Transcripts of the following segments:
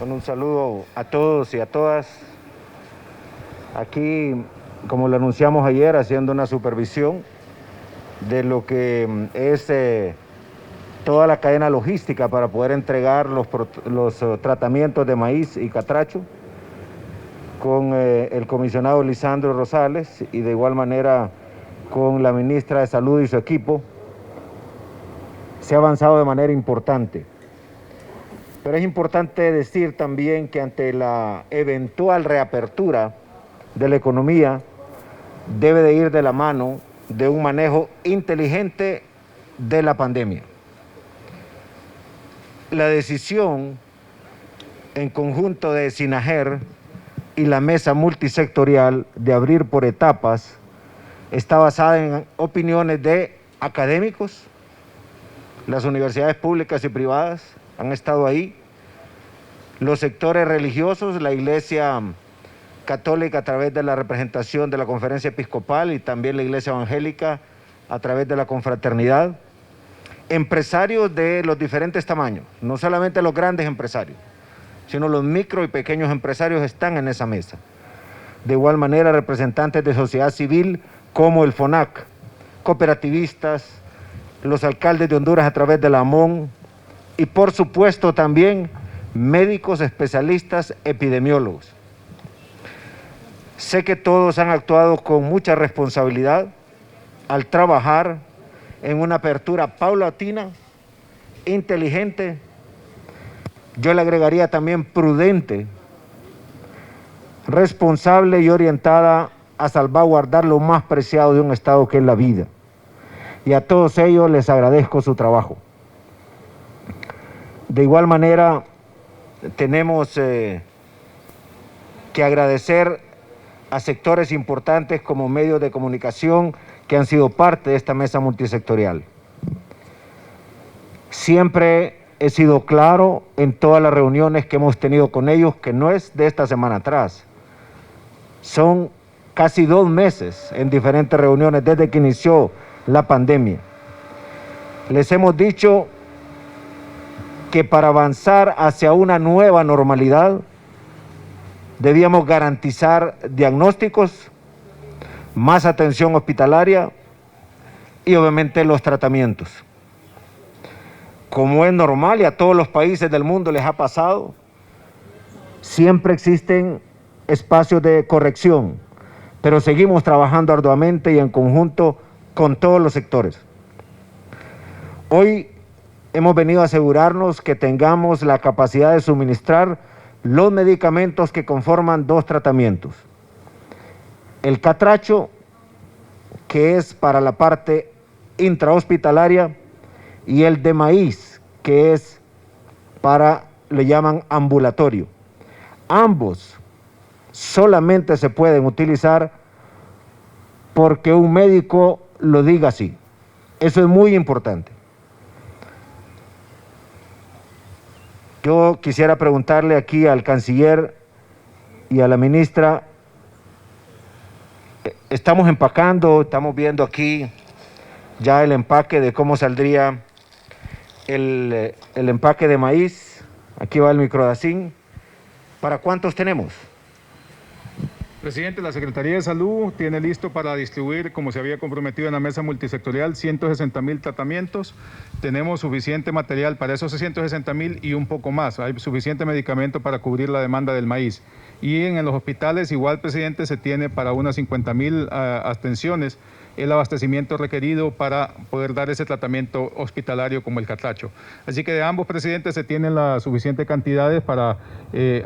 Con un saludo a todos y a todas. Aquí, como lo anunciamos ayer, haciendo una supervisión de lo que es toda la cadena logística para poder entregar los tratamientos de maíz y catracho con el comisionado Lisandro Rosales y de igual manera con la ministra de Salud y su equipo. Se ha avanzado de manera importante. Pero es importante decir también que ante la eventual reapertura de la economía debe de ir de la mano de un manejo inteligente de la pandemia. La decisión en conjunto de SINAGER y la mesa multisectorial de abrir por etapas está basada en opiniones de académicos. Las universidades públicas y privadas han estado ahí, los sectores religiosos, la Iglesia Católica a través de la representación de la Conferencia Episcopal y también la Iglesia Evangélica a través de la Confraternidad, empresarios de los diferentes tamaños, no solamente los grandes empresarios, sino los micro y pequeños empresarios están en esa mesa. De igual manera, representantes de sociedad civil como el FONAC, cooperativistas, los alcaldes de Honduras a través de la AMON y por supuesto también médicos especialistas, epidemiólogos. Sé que todos han actuado con mucha responsabilidad al trabajar en una apertura paulatina, inteligente, yo le agregaría también prudente, responsable y orientada a salvaguardar lo más preciado de un Estado que es la vida. Y a todos ellos les agradezco su trabajo. De igual manera, tenemos que agradecer a sectores importantes como medios de comunicación que han sido parte de esta mesa multisectorial. Siempre he sido claro en todas las reuniones que hemos tenido con ellos que no es de esta semana atrás. Son casi 2 meses en diferentes reuniones desde que inició la pandemia. Les hemos dicho que para avanzar hacia una nueva normalidad debíamos garantizar diagnósticos, más atención hospitalaria y obviamente los tratamientos. Como es normal y a todos los países del mundo les ha pasado, siempre existen espacios de corrección, pero seguimos trabajando arduamente y en conjunto con todos los sectores. Hoy hemos venido a asegurarnos que tengamos la capacidad de suministrar los medicamentos que conforman 2 tratamientos. El catracho, que es para la parte intrahospitalaria, y el de maíz, que es para, le llaman ambulatorio. Ambos solamente se pueden utilizar porque un médico lo diga así. Eso es muy importante. Yo quisiera preguntarle aquí al canciller y a la ministra, estamos empacando, estamos viendo aquí ya el empaque de cómo saldría el empaque de maíz. Aquí va el microdacín. ¿Para cuántos tenemos? Presidente, la Secretaría de Salud tiene listo para distribuir, como se había comprometido en la mesa multisectorial, 160,000 tratamientos. Tenemos suficiente material para esos 160,000 y un poco más. Hay suficiente medicamento para cubrir la demanda del maíz. Y en los hospitales, igual, presidente, se tiene para unas 50,000 atenciones el abastecimiento requerido para poder dar ese tratamiento hospitalario como el catracho. Así que de ambos, presidentes, se tienen las suficientes cantidades para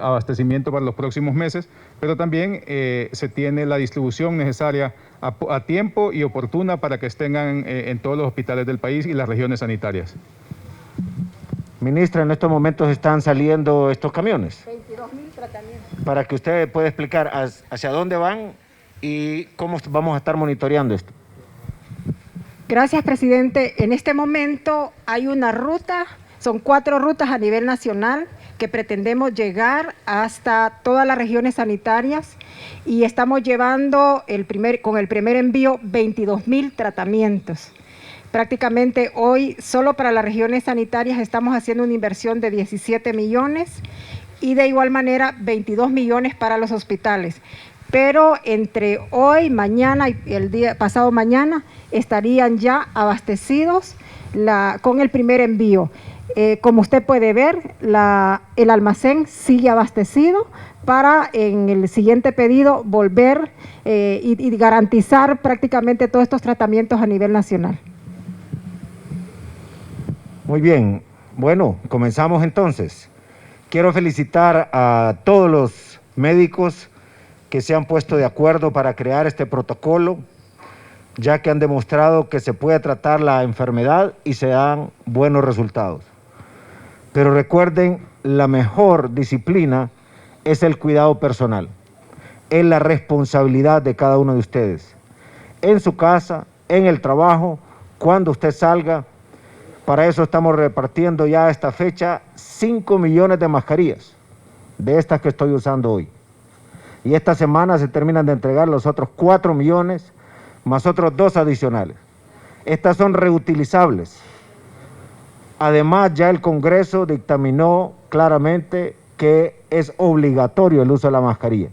abastecimiento para los próximos meses, pero también se tiene la distribución necesaria a tiempo y oportuna para que estén en todos los hospitales del país y las regiones sanitarias. Ministra, en estos momentos están saliendo estos camiones. 22,000 tratamientos. Para que usted pueda explicar hacia dónde van y cómo vamos a estar monitoreando esto. Gracias, presidente. En este momento hay una ruta, son 4 rutas a nivel nacional que pretendemos llegar hasta todas las regiones sanitarias y estamos llevando con el primer envío 22,000 tratamientos. Prácticamente hoy, solo para las regiones sanitarias, estamos haciendo una inversión de 17 millones y de igual manera 22 millones para los hospitales. Pero entre hoy, mañana y el día pasado mañana estarían ya abastecidos con el primer envío. Como usted puede ver, el almacén sigue abastecido para en el siguiente pedido volver y garantizar prácticamente todos estos tratamientos a nivel nacional. Muy bien, bueno, comenzamos entonces. Quiero felicitar a todos los médicos que se han puesto de acuerdo para crear este protocolo, ya que han demostrado que se puede tratar la enfermedad y se dan buenos resultados. Pero recuerden, la mejor disciplina es el cuidado personal, es la responsabilidad de cada uno de ustedes. En su casa, en el trabajo, cuando usted salga. Para eso estamos repartiendo ya a esta fecha 5 millones de mascarillas, de estas que estoy usando hoy. Y esta semana se terminan de entregar los otros 4 millones, más otros 2 adicionales. Estas son reutilizables. Además, ya el Congreso dictaminó claramente que es obligatorio el uso de la mascarilla.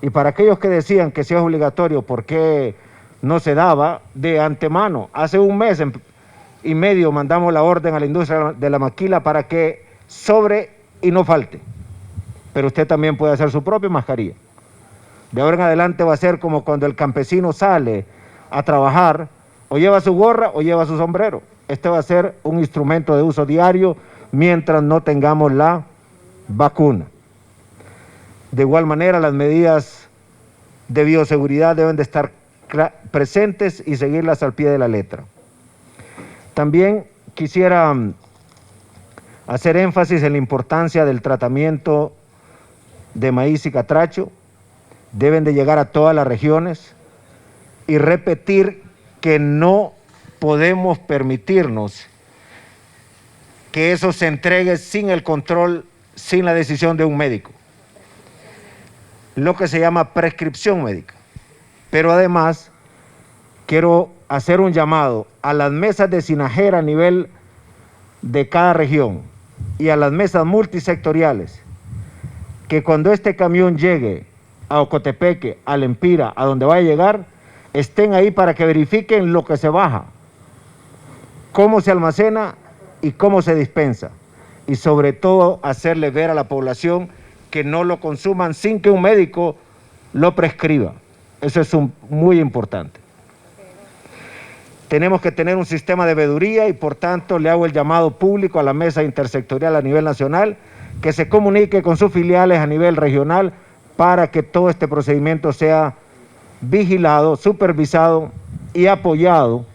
Y para aquellos que decían que si es obligatorio, ¿por qué no se daba de antemano? Hace un mes y medio mandamos la orden a la industria de la maquila para que sobre y no falte. Pero usted también puede hacer su propia mascarilla. De ahora en adelante va a ser como cuando el campesino sale a trabajar, o lleva su gorra o lleva su sombrero. Este va a ser un instrumento de uso diario mientras no tengamos la vacuna. De igual manera, las medidas de bioseguridad deben de estar presentes y seguirlas al pie de la letra. También quisiera hacer énfasis en la importancia del tratamiento de maíz y catracho. Deben de llegar a todas las regiones y repetir que no podemos permitirnos que eso se entregue sin el control, sin la decisión de un médico. Lo que se llama prescripción médica. Pero además, quiero hacer un llamado a las mesas de SINAJER a nivel de cada región y a las mesas multisectoriales, que cuando este camión llegue a Ocotepeque, a Lempira, a donde va a llegar, estén ahí para que verifiquen lo que se baja, cómo se almacena y cómo se dispensa. Y sobre todo hacerle ver a la población que no lo consuman sin que un médico lo prescriba. Eso es muy importante. Tenemos que tener un sistema de veeduría y por tanto le hago el llamado público a la mesa intersectorial a nivel nacional que se comunique con sus filiales a nivel regional para que todo este procedimiento sea vigilado, supervisado y apoyado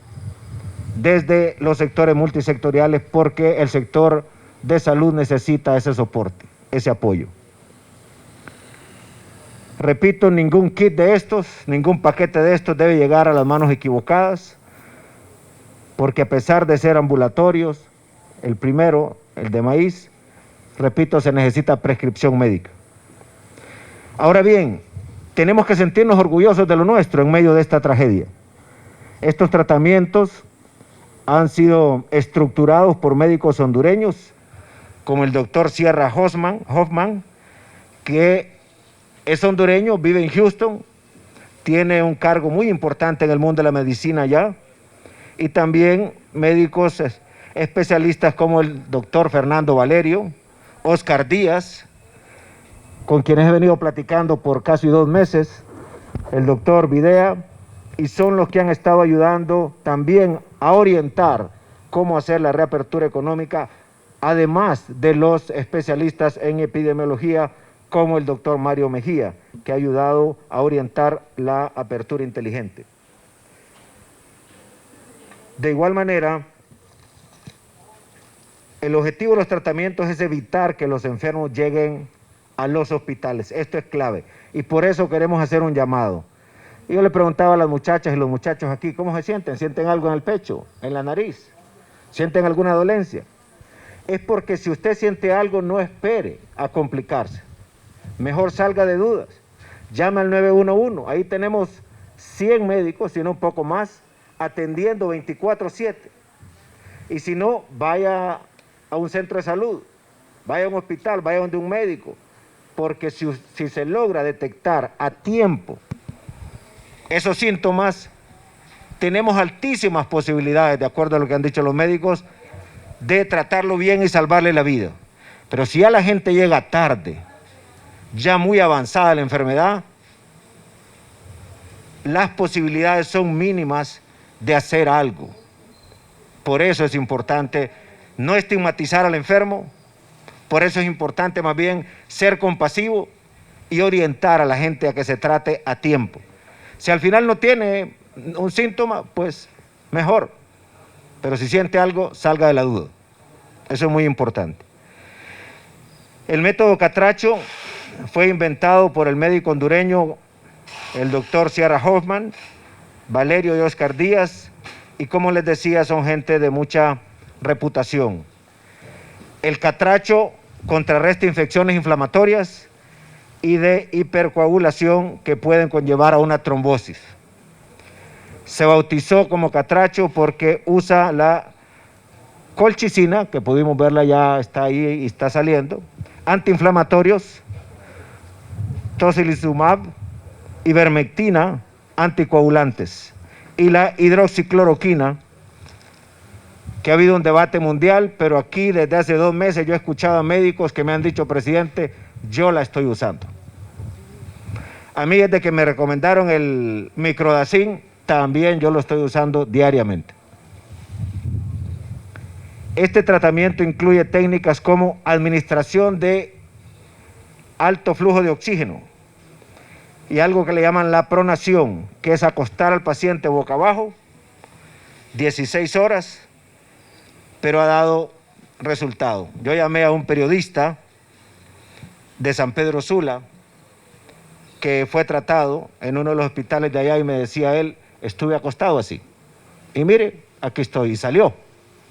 desde los sectores multisectoriales, porque el sector de salud necesita ese soporte, ese apoyo. Repito, ningún kit de estos, ningún paquete de estos debe llegar a las manos equivocadas, porque a pesar de ser ambulatorios, el primero, el de maíz, repito, se necesita prescripción médica. Ahora bien, tenemos que sentirnos orgullosos de lo nuestro en medio de esta tragedia. Estos tratamientos han sido estructurados por médicos hondureños, como el doctor Sierra Hoffman, que es hondureño, vive en Houston, tiene un cargo muy importante en el mundo de la medicina allá, y también médicos especialistas como el doctor Fernando Valerio, Oscar Díaz, con quienes he venido platicando por casi 2 meses, el doctor Videa, y son los que han estado ayudando también a orientar cómo hacer la reapertura económica, además de los especialistas en epidemiología como el doctor Mario Mejía, que ha ayudado a orientar la apertura inteligente. De igual manera, el objetivo de los tratamientos es evitar que los enfermos lleguen a los hospitales. Esto es clave y por eso queremos hacer un llamado. Yo le preguntaba a las muchachas y los muchachos aquí, ¿cómo se sienten? ¿Sienten algo en el pecho, en la nariz? ¿Sienten alguna dolencia? Es porque si usted siente algo, no espere a complicarse. Mejor salga de dudas. Llame al 911. Ahí tenemos 100 médicos, si no un poco más, atendiendo 24/7. Y si no, vaya a un centro de salud. vaya a un hospital, vaya donde un médico, porque si se logra detectar a tiempo esos síntomas, tenemos altísimas posibilidades, de acuerdo a lo que han dicho los médicos, de tratarlo bien y salvarle la vida. Pero si ya la gente llega tarde, ya muy avanzada la enfermedad, las posibilidades son mínimas de hacer algo. Por eso es importante no estigmatizar al enfermo, por eso es importante más bien ser compasivo y orientar a la gente a que se trate a tiempo. Si al final no tiene un síntoma, pues mejor, pero si siente algo, salga de la duda. Eso es muy importante. El método Catracho fue inventado por el médico hondureño, el doctor Sierra Hoffman, Valerio y Oscar Díaz, y como les decía, son gente de mucha reputación. El Catracho contrarresta infecciones inflamatorias y de hipercoagulación que pueden conllevar a una trombosis. Se bautizó como Catracho porque usa la colchicina, que pudimos verla, ya está ahí y está saliendo, antiinflamatorios, tocilizumab, ivermectina, anticoagulantes, y la hidroxicloroquina, que ha habido un debate mundial, pero aquí desde hace 2 meses yo he escuchado a médicos que me han dicho, presidente, yo la estoy usando. A mí desde que me recomendaron el microdacin, también yo lo estoy usando diariamente. Este tratamiento incluye técnicas como administración de alto flujo de oxígeno y algo que le llaman la pronación, que es acostar al paciente boca abajo 16 horas, pero ha dado resultado. Yo llamé a un periodista de San Pedro Sula que fue tratado en uno de los hospitales de allá y me decía él, estuve acostado así. Y mire, aquí estoy, y salió,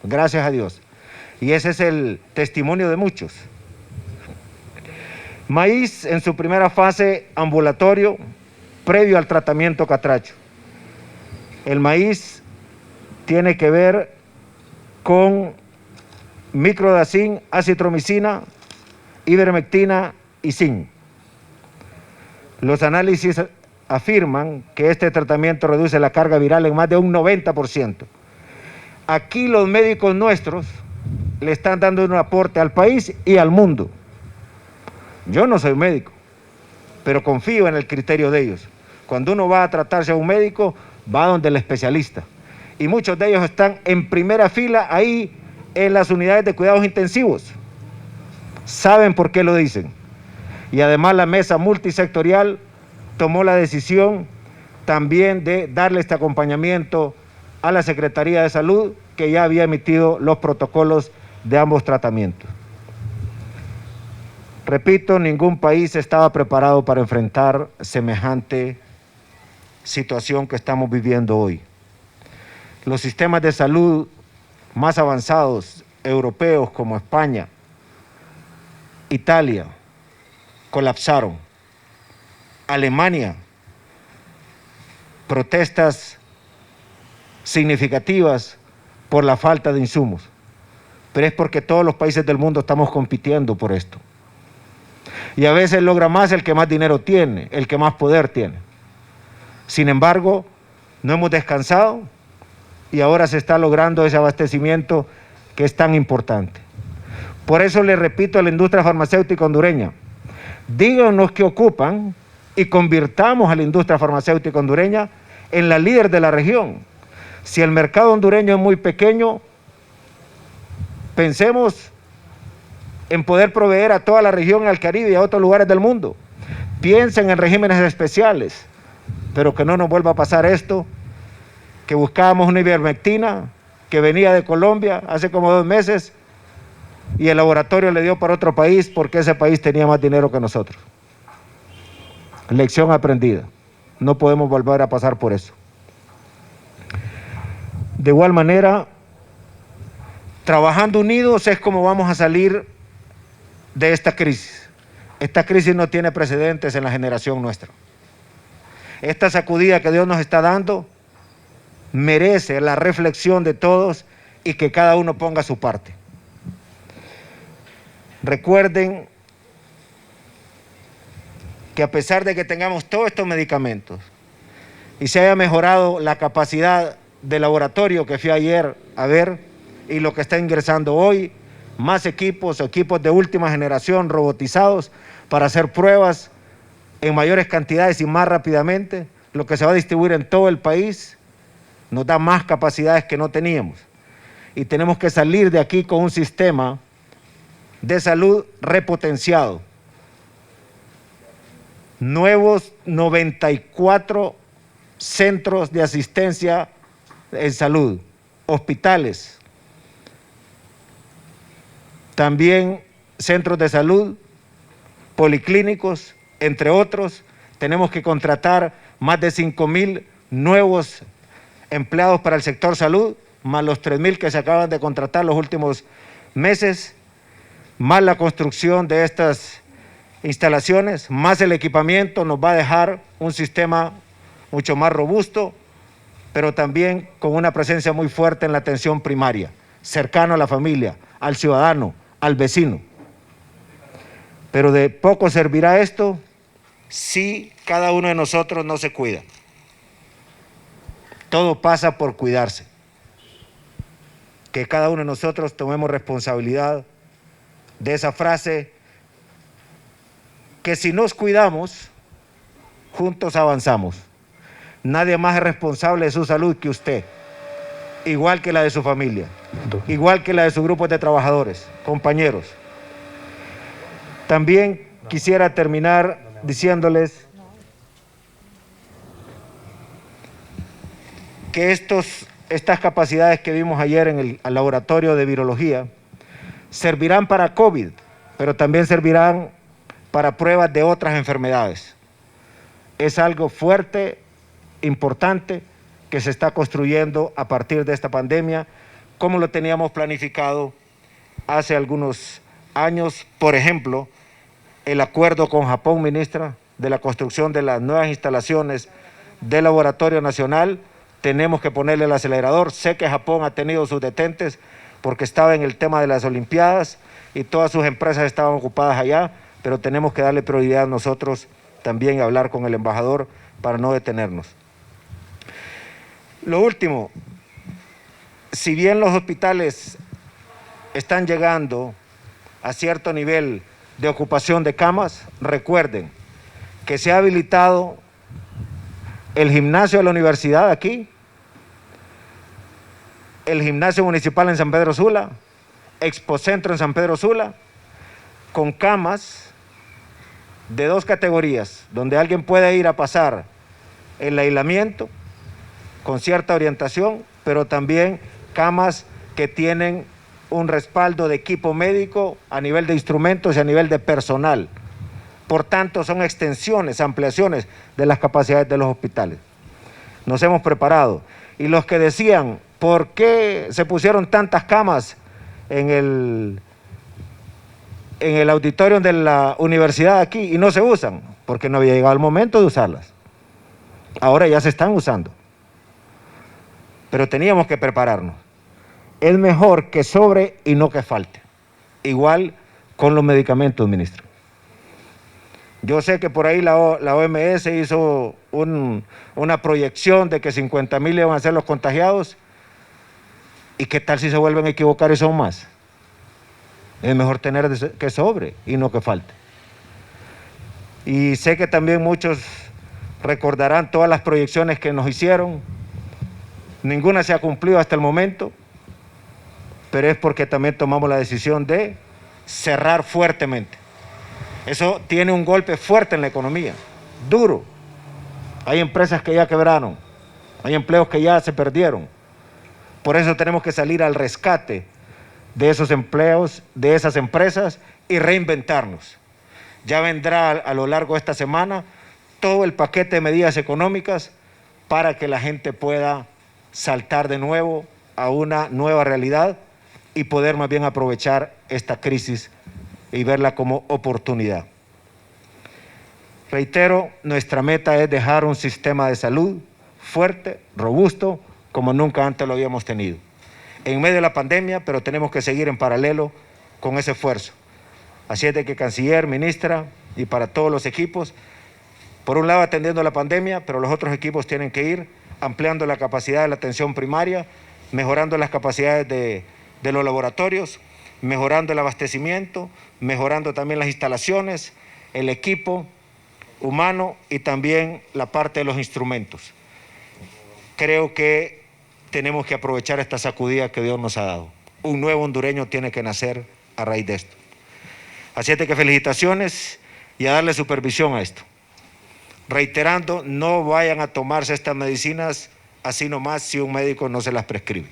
gracias a Dios. Y ese es el testimonio de muchos. Maíz en su primera fase ambulatorio, previo al tratamiento Catracho. El maíz tiene que ver con microdacin, acitromicina, ivermectina y zinc. Los análisis afirman que este tratamiento reduce la carga viral en más de un 90%. Aquí los médicos nuestros le están dando un aporte al país y al mundo. Yo no soy médico, pero confío en el criterio de ellos. Cuando uno va a tratarse a un médico, va donde el especialista. Y muchos de ellos están en primera fila ahí en las unidades de cuidados intensivos. Saben por qué lo dicen. Y además la mesa multisectorial tomó la decisión también de darle este acompañamiento a la Secretaría de Salud, que ya había emitido los protocolos de ambos tratamientos. Repito, ningún país estaba preparado para enfrentar semejante situación que estamos viviendo hoy. Los sistemas de salud más avanzados, europeos como España, Italia, colapsaron. Alemania, protestas significativas por la falta de insumos. Pero es porque todos los países del mundo estamos compitiendo por esto. Y a veces logra más el que más dinero tiene, el que más poder tiene. Sin embargo, no hemos descansado y ahora se está logrando ese abastecimiento que es tan importante. Por eso le repito a la industria farmacéutica hondureña, díganos qué ocupan y convirtamos a la industria farmacéutica hondureña en la líder de la región. Si el mercado hondureño es muy pequeño, pensemos en poder proveer a toda la región, al Caribe y a otros lugares del mundo. Piensen en regímenes especiales, pero que no nos vuelva a pasar esto, que buscábamos una ivermectina que venía de Colombia hace como 2 meses y el laboratorio le dio para otro país porque ese país tenía más dinero que nosotros. Lección aprendida. No podemos volver a pasar por eso. De igual manera, trabajando unidos es como vamos a salir de esta crisis. Esta crisis no tiene precedentes en la generación nuestra. Esta sacudida que Dios nos está dando merece la reflexión de todos y que cada uno ponga su parte. Recuerden que a pesar de que tengamos todos estos medicamentos y se haya mejorado la capacidad de laboratorio que fui ayer a ver y lo que está ingresando hoy, más equipos de última generación robotizados para hacer pruebas en mayores cantidades y más rápidamente, lo que se va a distribuir en todo el país, nos da más capacidades que no teníamos. Y tenemos que salir de aquí con un sistema de salud repotenciado. Nuevos 94 centros de asistencia en salud, hospitales, también centros de salud, policlínicos, entre otros. Tenemos que contratar más de 5,000 nuevos empleados para el sector salud, más los 3,000 que se acaban de contratar los últimos meses, más la construcción de estas instalaciones, más el equipamiento nos va a dejar un sistema mucho más robusto, pero también con una presencia muy fuerte en la atención primaria, cercano a la familia, al ciudadano, al vecino. Pero de poco servirá esto si cada uno de nosotros no se cuida. Todo pasa por cuidarse. Que cada uno de nosotros tomemos responsabilidad de esa frase, que si nos cuidamos, juntos avanzamos. Nadie más es responsable de su salud que usted, igual que la de su familia, igual que la de sus grupos de trabajadores, compañeros. También quisiera terminar diciéndoles que estas capacidades que vimos ayer en el laboratorio de virología servirán para COVID, pero también servirán para pruebas de otras enfermedades. Es algo fuerte, importante, que se está construyendo a partir de esta pandemia, como lo teníamos planificado hace algunos años. Por ejemplo, el acuerdo con Japón, ministra, de la construcción de las nuevas instalaciones del Laboratorio Nacional. Tenemos que ponerle el acelerador. Sé que Japón ha tenido sus detentes porque estaba en el tema de las Olimpiadas y todas sus empresas estaban ocupadas allá, pero tenemos que darle prioridad nosotros también y hablar con el embajador para no detenernos. Lo último, si bien los hospitales están llegando a cierto nivel de ocupación de camas, recuerden que se ha habilitado el gimnasio de la universidad aquí, el gimnasio municipal en San Pedro Sula, Expocentro en San Pedro Sula, con camas de 2 categorías, donde alguien puede ir a pasar el aislamiento con cierta orientación, pero también camas que tienen un respaldo de equipo médico a nivel de instrumentos y a nivel de personal. Por tanto, son extensiones, ampliaciones de las capacidades de los hospitales. Nos hemos preparado. Y los que decían, ¿por qué se pusieron tantas camas en el auditorio de la universidad aquí y no se usan? Porque no había llegado el momento de usarlas. Ahora ya se están usando. Pero teníamos que prepararnos. Es mejor que sobre y no que falte. Igual con los medicamentos, ministro. Yo sé que por ahí la OMS hizo una proyección de que 50,000 iban a ser los contagiados. ¿Y qué tal si se vuelven a equivocar y son más? Es mejor tener que sobre y no que falte. Y sé que también muchos recordarán todas las proyecciones que nos hicieron. Ninguna se ha cumplido hasta el momento, pero es porque también tomamos la decisión de cerrar fuertemente. Eso tiene un golpe fuerte en la economía, duro. Hay empresas que ya quebraron, hay empleos que ya se perdieron. Por eso tenemos que salir al rescate de esos empleos, de esas empresas y reinventarnos. Ya vendrá a lo largo de esta semana todo el paquete de medidas económicas para que la gente pueda saltar de nuevo a una nueva realidad y poder más bien aprovechar esta crisis y verla como oportunidad. Reitero, nuestra meta es dejar un sistema de salud fuerte, robusto, como nunca antes lo habíamos tenido. En medio de la pandemia, pero tenemos que seguir en paralelo con ese esfuerzo. Así es de que canciller, ministra y para todos los equipos, por un lado atendiendo la pandemia, pero los otros equipos tienen que ir ampliando la capacidad de la atención primaria, mejorando las capacidades de los laboratorios, mejorando el abastecimiento, mejorando también las instalaciones, el equipo humano y también la parte de los instrumentos. Creo que tenemos que aprovechar esta sacudida que Dios nos ha dado. Un nuevo hondureño tiene que nacer a raíz de esto. Así es de que felicitaciones y a darle supervisión a esto. Reiterando, no vayan a tomarse estas medicinas así nomás si un médico no se las prescribe.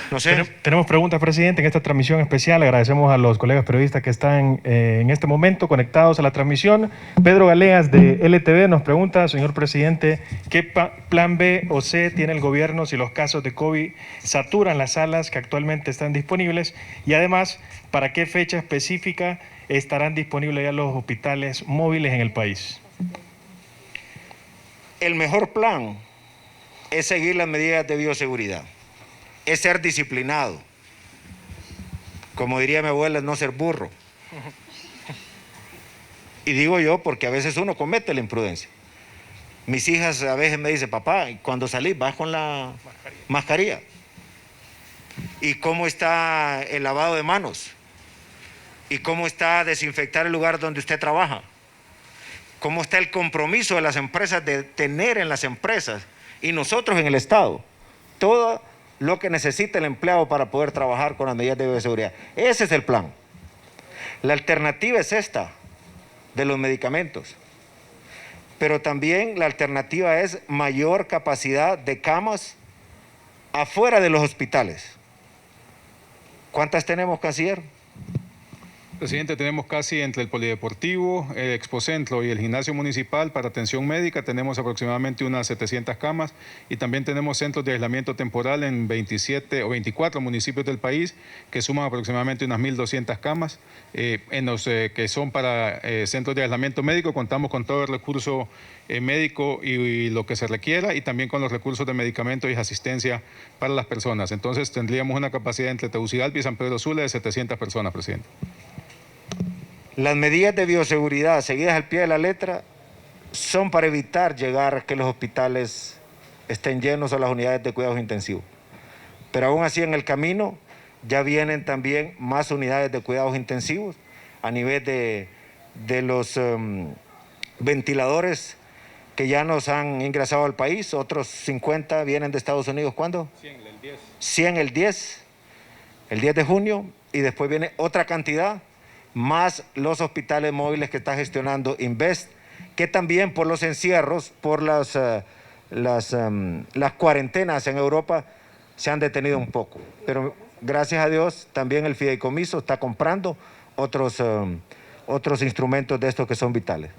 No sé. Tenemos preguntas, presidente, en esta transmisión especial. Agradecemos a los colegas periodistas que están en este momento conectados a la transmisión. Pedro Galeas de LTV nos pregunta, señor presidente, ¿qué plan B o C tiene el gobierno si los casos de COVID saturan las salas que actualmente están disponibles? Y además, ¿para qué fecha específica estarán disponibles ya los hospitales móviles en el país? El mejor plan es seguir las medidas de bioseguridad. Es ser disciplinado. Como diría mi abuela, es no ser burro. Y digo yo porque a veces uno comete la imprudencia. Mis hijas a veces me dicen, papá, cuando salís vas con la mascarilla. ¿Y cómo está el lavado de manos? ¿Y cómo está desinfectar el lugar donde usted trabaja? ¿Cómo está el compromiso de las empresas de tener en las empresas y nosotros en el Estado todo lo que necesita el empleado para poder trabajar con las medidas de bioseguridad? Ese es el plan. La alternativa es esta, de los medicamentos. Pero también la alternativa es mayor capacidad de camas afuera de los hospitales. ¿Cuántas tenemos, canciller? Presidente, tenemos casi entre el polideportivo, el expocentro y el gimnasio municipal para atención médica, tenemos aproximadamente unas 700 camas y también tenemos centros de aislamiento temporal en 27 o 24 municipios del país que suman aproximadamente unas 1.200 camas. En los que son para centros de aislamiento médico contamos con todo el recurso médico y lo que se requiera y también con los recursos de medicamentos y asistencia para las personas. Entonces tendríamos una capacidad entre Tegucigalpa y San Pedro Sula de 700 personas, presidente. Las medidas de bioseguridad seguidas al pie de la letra son para evitar llegar a que los hospitales estén llenos o las unidades de cuidados intensivos. Pero aún así en el camino ya vienen también más unidades de cuidados intensivos a nivel de los ventiladores que ya nos han ingresado al país. Otros 50 vienen de Estados Unidos. ¿Cuándo? 100 el 10. 100 el 10 de junio y después viene otra cantidad más los hospitales móviles que está gestionando Invest, que también por los encierros, por las cuarentenas en Europa, se han detenido un poco. Pero gracias a Dios, también el fideicomiso está comprando otros instrumentos de estos que son vitales.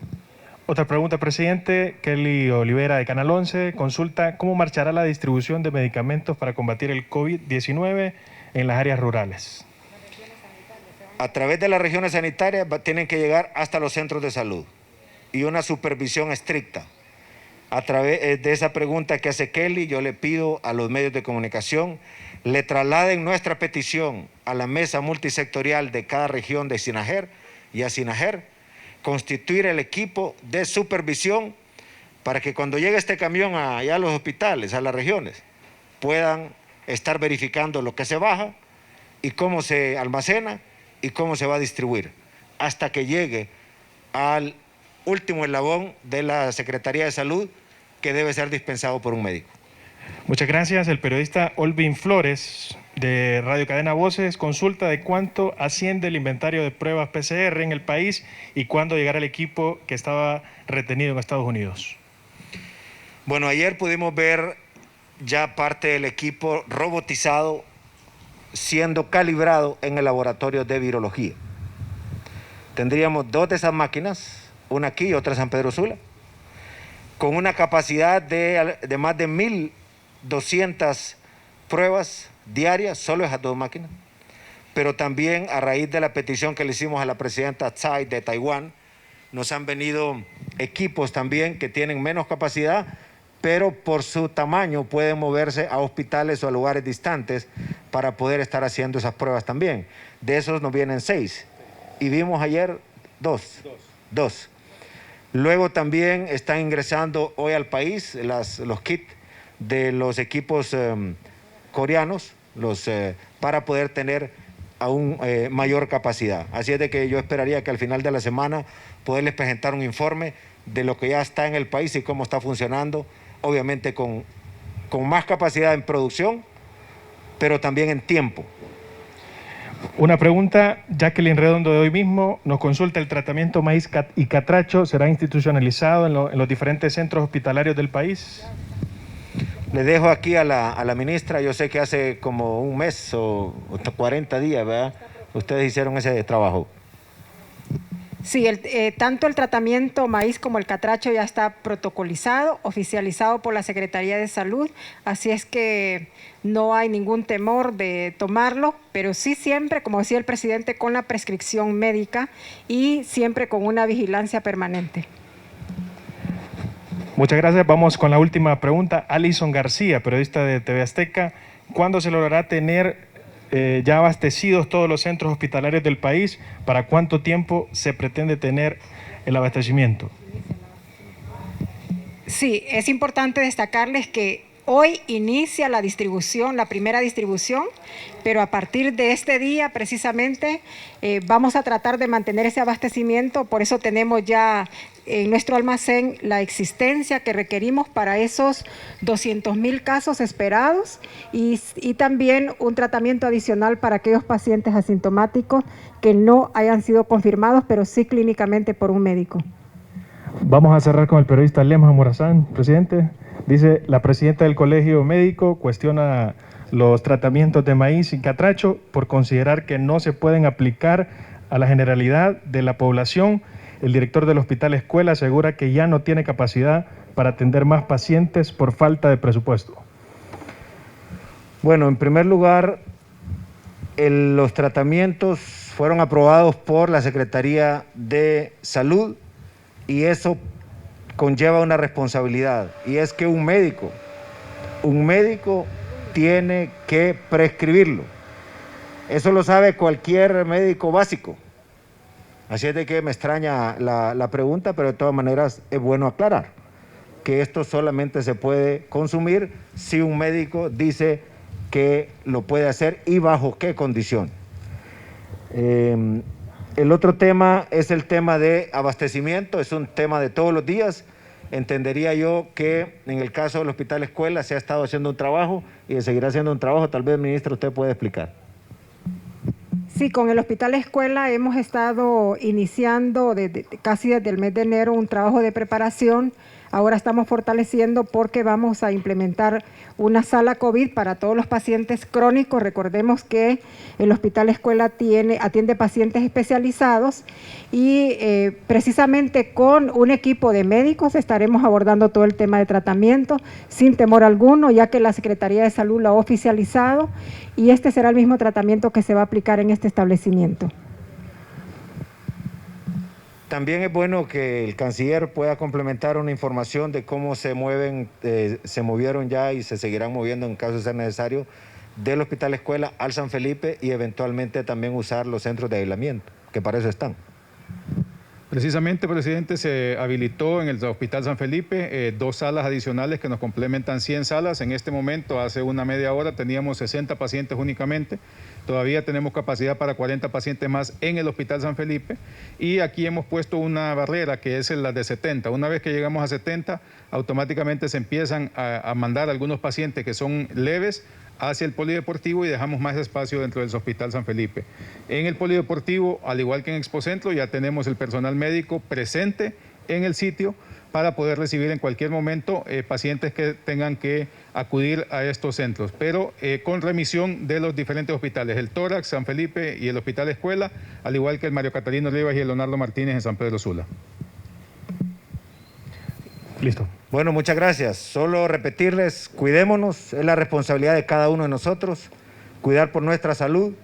Otra pregunta, presidente. Kelly Olivera de Canal 11 consulta cómo marchará la distribución de medicamentos para combatir el COVID-19 en las áreas rurales. A través de las regiones sanitarias tienen que llegar hasta los centros de salud y una supervisión estricta. A través de esa pregunta que hace Kelly, yo le pido a los medios de comunicación le trasladen nuestra petición a la mesa multisectorial de cada región de SINAGER y a SINAGER, constituir el equipo de supervisión para que cuando llegue este camión allá a los hospitales, a las regiones, puedan estar verificando lo que se baja y cómo se almacena y cómo se va a distribuir, hasta que llegue al último eslabón de la Secretaría de Salud, que debe ser dispensado por un médico. Muchas gracias. El periodista Olvin Flores, de Radio Cadena Voces, consulta de cuánto asciende el inventario de pruebas PCR en el país y cuándo llegará el equipo que estaba retenido en Estados Unidos. Bueno, ayer pudimos ver ya parte del equipo robotizado siendo calibrado en el laboratorio de virología. Tendríamos 2 de esas máquinas, una aquí y otra en San Pedro Sula, con una capacidad de más de 1.200 pruebas diarias, solo esas 2 máquinas. Pero también a raíz de la petición que le hicimos a la presidenta Tsai de Taiwán, nos han venido equipos también que tienen menos capacidad, pero por su tamaño pueden moverse a hospitales o a lugares distantes para poder estar haciendo esas pruebas también. De esos nos vienen 6 y vimos ayer 2. Luego también están ingresando hoy al país los kits de los equipos coreanos para poder tener aún mayor capacidad. Así es de que yo esperaría que al final de la semana poderles presentar un informe de lo que ya está en el país y cómo está funcionando, obviamente con más capacidad en producción, pero también en tiempo. Una pregunta, Jacqueline Redondo de hoy mismo nos consulta: ¿el tratamiento maíz y catracho será institucionalizado en los diferentes centros hospitalarios del país? Le dejo aquí a la ministra. Yo sé que hace como un mes o 40 días, ¿verdad?, ustedes hicieron ese trabajo. Sí, tanto el tratamiento maíz como el catracho ya está protocolizado, oficializado por la Secretaría de Salud, así es que no hay ningún temor de tomarlo, pero sí siempre, como decía el presidente, con la prescripción médica y siempre con una vigilancia permanente. Muchas gracias. Vamos con la última pregunta. Alison García, periodista de TV Azteca. ¿Cuándo se logrará tener ya abastecidos todos los centros hospitalarios del país? ¿Para cuánto tiempo se pretende tener el abastecimiento? Sí, es importante destacarles que hoy inicia la distribución, la primera distribución, pero a partir de este día precisamente vamos a tratar de mantener ese abastecimiento. Por eso tenemos ya en nuestro almacén la existencia que requerimos para esos 200,000 casos esperados y también un tratamiento adicional para aquellos pacientes asintomáticos que no hayan sido confirmados, pero sí clínicamente por un médico. Vamos a cerrar con el periodista Lemha Morazán, presidente. Dice: la presidenta del Colegio Médico cuestiona los tratamientos de maíz y catracho por considerar que no se pueden aplicar a la generalidad de la población. El director del Hospital Escuela asegura que ya no tiene capacidad para atender más pacientes por falta de presupuesto. Bueno, en primer lugar, los tratamientos fueron aprobados por la Secretaría de Salud y eso conlleva una responsabilidad, y es que un médico tiene que prescribirlo. Eso lo sabe cualquier médico básico. Así es de que me extraña la pregunta, pero de todas maneras es bueno aclarar que esto solamente se puede consumir si un médico dice que lo puede hacer y bajo qué condición. El otro tema es el tema de abastecimiento, es un tema de todos los días. Entendería yo que en el caso del Hospital Escuela se ha estado haciendo un trabajo y se seguirá haciendo un trabajo. Tal vez, ministro, usted puede explicar. Sí, con el Hospital Escuela hemos estado iniciando casi desde el mes de enero un trabajo de preparación. Ahora estamos fortaleciendo porque vamos a implementar una sala COVID para todos los pacientes crónicos. Recordemos que el Hospital Escuela atiende pacientes especializados y precisamente con un equipo de médicos estaremos abordando todo el tema de tratamiento sin temor alguno, ya que la Secretaría de Salud lo ha oficializado y este será el mismo tratamiento que se va a aplicar en este establecimiento. También es bueno que el canciller pueda complementar una información de cómo se movieron ya y se seguirán moviendo en caso de ser necesario del Hospital Escuela al San Felipe y eventualmente también usar los centros de aislamiento, que para eso están. Precisamente, presidente, se habilitó en el Hospital San Felipe 2 salas adicionales que nos complementan 100 salas. En este momento, hace una media hora, teníamos 60 pacientes únicamente. Todavía tenemos capacidad para 40 pacientes más en el Hospital San Felipe. Y aquí hemos puesto una barrera que es la de 70. Una vez que llegamos a 70, automáticamente se empiezan a mandar algunos pacientes que son leves hacia el polideportivo y dejamos más espacio dentro del Hospital San Felipe. En el polideportivo, al igual que en Expocentro, ya tenemos el personal médico presente en el sitio para poder recibir en cualquier momento pacientes que tengan que acudir a estos centros, pero con remisión de los diferentes hospitales, el Tórax, San Felipe y el Hospital Escuela, al igual que el Mario Catalino Rivas y el Leonardo Martínez en San Pedro Sula. Listo. Bueno, muchas gracias. Solo repetirles, cuidémonos, es la responsabilidad de cada uno de nosotros, cuidar por nuestra salud,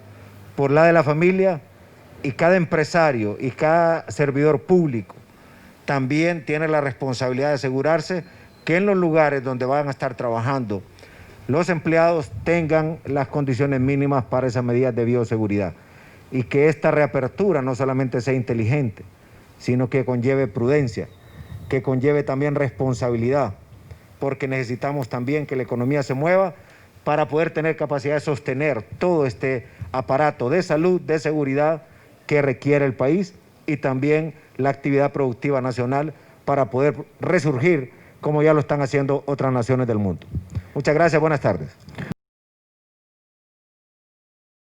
por la de la familia, y cada empresario y cada servidor público también tiene la responsabilidad de asegurarse que en los lugares donde van a estar trabajando los empleados tengan las condiciones mínimas para esas medidas de bioseguridad y que esta reapertura no solamente sea inteligente, sino que conlleve prudencia, que conlleve también responsabilidad, porque necesitamos también que la economía se mueva para poder tener capacidad de sostener todo este aparato de salud, de seguridad que requiere el país y también la actividad productiva nacional para poder resurgir como ya lo están haciendo otras naciones del mundo. Muchas gracias, buenas tardes.